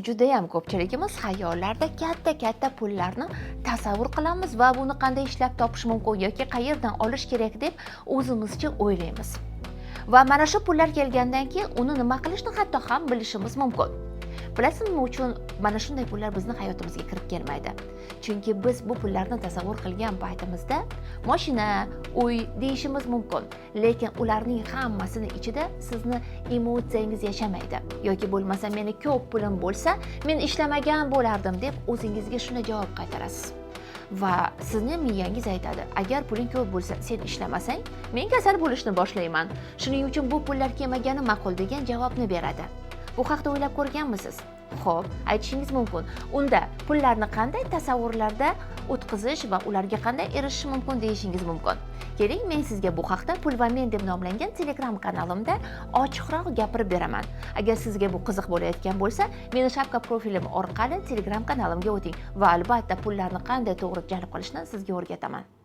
Judayam ko'pchiligimiz xayollarda katta-katta pullarni tasavvur qilamiz va buni qanday ishlab topish mumkin yoki qayerdan olish kerak deb o'zimizcha o'ylaymiz. Va mana shu pullar kelgandan keyin uni nima qilishni hatto ham bilishimiz mumkin. Bilasizmi, nima uchun mana shunday pullar bizni hayotimizga kirib kelmaydi? Chunki biz bu pullarni tasavvur qilgan paytimizda mashina, uy deyishimiz mumkin, lekin ularning hammasini ichida sizni emotsiyangiz yashamaydi. Yoki bo'lmasa meni ko'p pulim bo'lsa, men ishlamagan bo'lardim deb o'zingizga shunday javob qaytarasiz. Va sizning miyangiz aytadi, agar puling ko'p bo'lsa, sen ishlamasang, men kasal bo'lishni boshlayman. Shuning uchun bu pullar kelmagani ma'qul degan javobni beradi. Bu haqda o'ylab ko'rganmisiz? Xo'p, aytishingiz mumkin. Unda pullarni qanday tasavvurlarda o'tkazish va ularga qanday erishish mumkin deyishingiz mumkin. Keling, men sizga bu haqda Pul va men deb nomlangan Telegram kanalimda ochiqroq gapirib beraman. Agar sizga bu qiziq bo'layotgan bo'lsa, meni shapka profilim orqali Telegram kanalimga o'ting va albatta pullarni qanday to'g'ri jalb qilishni sizga o'rgataman.